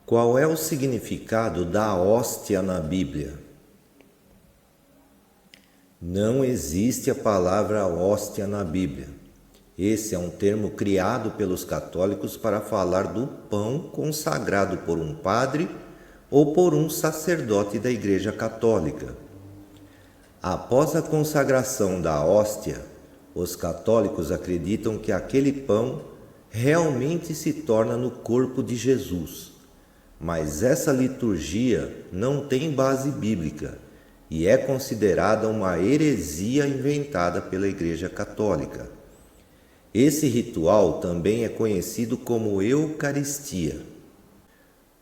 Qual é o significado da hóstia na Bíblia? Não existe a palavra hóstia na Bíblia. Esse é um termo criado pelos católicos para falar do pão consagrado por um padre ou por um sacerdote da Igreja Católica. Após a consagração da hóstia, os católicos acreditam que aquele pão realmente se torna no corpo de Jesus. Mas essa liturgia não tem base bíblica e é considerada uma heresia inventada pela Igreja Católica. Esse ritual também é conhecido como Eucaristia.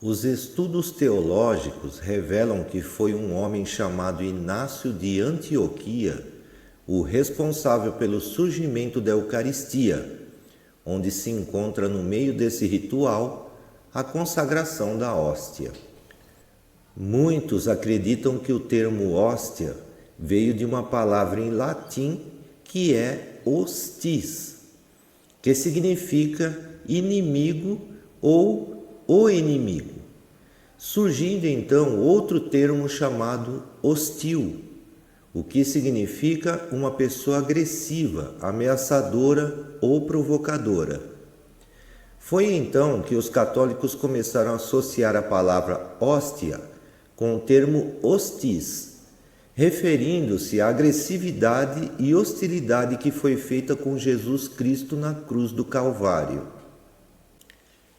Os estudos teológicos revelam que foi um homem chamado Inácio de Antioquia o responsável pelo surgimento da Eucaristia, onde se encontra no meio desse ritual a consagração da hóstia. Muitos acreditam que o termo hóstia veio de uma palavra em latim que é hostis, que significa inimigo ou o inimigo, surgindo então outro termo chamado hostil, o que significa uma pessoa agressiva, ameaçadora ou provocadora. Foi então que os católicos começaram a associar a palavra hóstia com o termo hostis, referindo-se à agressividade e hostilidade que foi feita com Jesus Cristo na cruz do Calvário.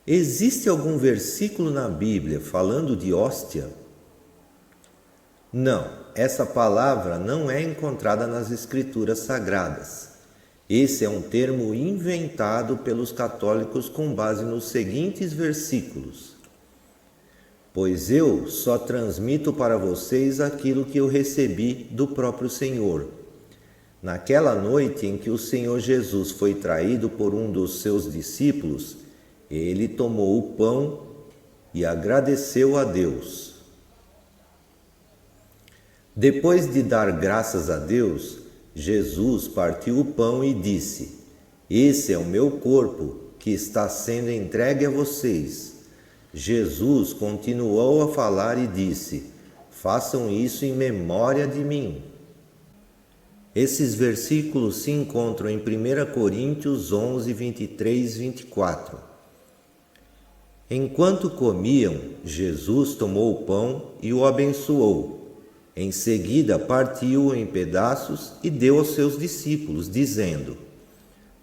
Existe algum versículo na Bíblia falando de hóstia? Não, essa palavra não é encontrada nas Escrituras Sagradas. Esse é um termo inventado pelos católicos com base nos seguintes versículos: pois eu só transmito para vocês aquilo que eu recebi do próprio Senhor. Naquela noite em que o Senhor Jesus foi traído por um dos seus discípulos, ele tomou o pão e agradeceu a Deus. Depois de dar graças a Deus, Jesus partiu o pão e disse: esse é o meu corpo que está sendo entregue a vocês. Jesus continuou a falar e disse: façam isso em memória de mim. Esses versículos se encontram em 1 Coríntios 11, 23 e 24. Enquanto comiam, Jesus tomou o pão e o abençoou. Em seguida, partiu-o em pedaços e deu aos seus discípulos, dizendo: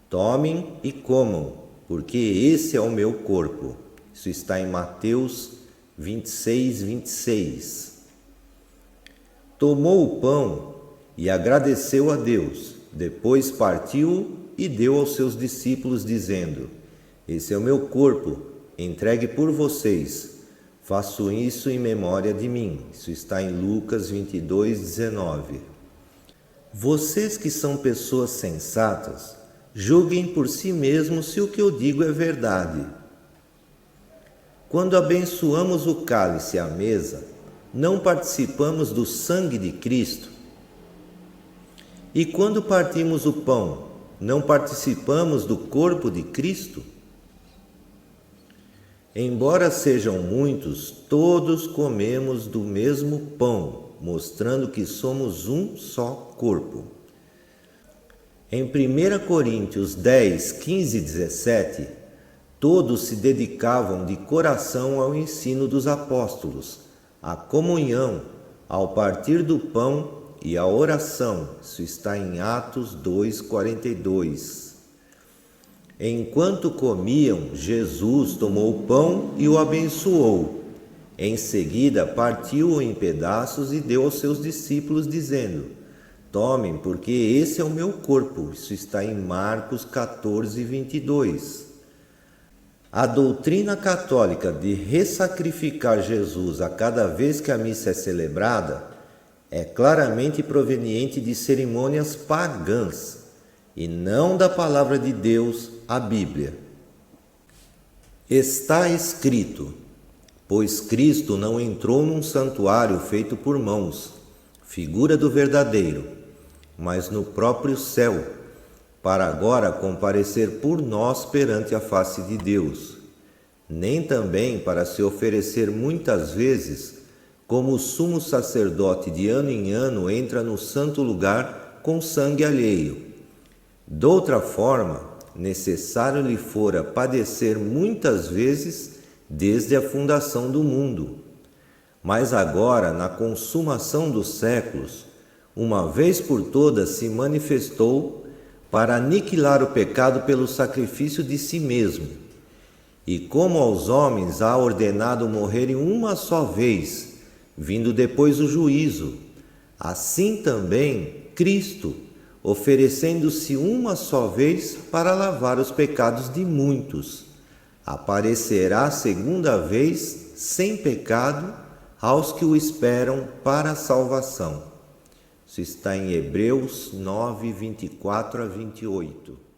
tomem e comam, porque esse é o meu corpo. Isso está em Mateus 26, 26. Tomou o pão e agradeceu a Deus. Depois partiu-o e deu aos seus discípulos, dizendo: esse é o meu corpo, entregue por vocês. Faço isso em memória de mim. Isso está em Lucas 22, 19. Vocês que são pessoas sensatas, julguem por si mesmos se o que eu digo é verdade. Quando abençoamos o cálice à mesa, não participamos do sangue de Cristo? E quando partimos o pão, não participamos do corpo de Cristo? Embora sejam muitos, todos comemos do mesmo pão, mostrando que somos um só corpo. Em 1 Coríntios 10, 15 e 17, todos se dedicavam de coração ao ensino dos apóstolos, à comunhão, ao partir do pão e à oração. Isso está em Atos 2, 42. Enquanto comiam, Jesus tomou o pão e o abençoou. Em seguida, partiu-o em pedaços e deu aos seus discípulos, dizendo: tomem, porque esse é o meu corpo. Isso está em Marcos 14, 22. A doutrina católica de ressacrificar Jesus a cada vez que a missa é celebrada é claramente proveniente de cerimônias pagãs e não da palavra de Deus, a Bíblia. Está escrito: pois Cristo não entrou num santuário feito por mãos, figura do verdadeiro, mas no próprio céu, para agora comparecer por nós perante a face de Deus. nem também para se oferecer muitas vezes, como o sumo sacerdote de ano em ano entra no santo lugar com sangue alheio. Doutra forma, necessário lhe fora padecer muitas vezes desde a fundação do mundo. Mas agora, na consumação dos séculos, uma vez por todas se manifestou para aniquilar o pecado pelo sacrifício de si mesmo. E como aos homens há ordenado morrerem uma só vez, vindo depois o juízo, assim também Cristo, oferecendo-se uma só vez para lavar os pecados de muitos, aparecerá segunda vez sem pecado aos que o esperam para a salvação. Isso está em Hebreus 9, 24 a 28.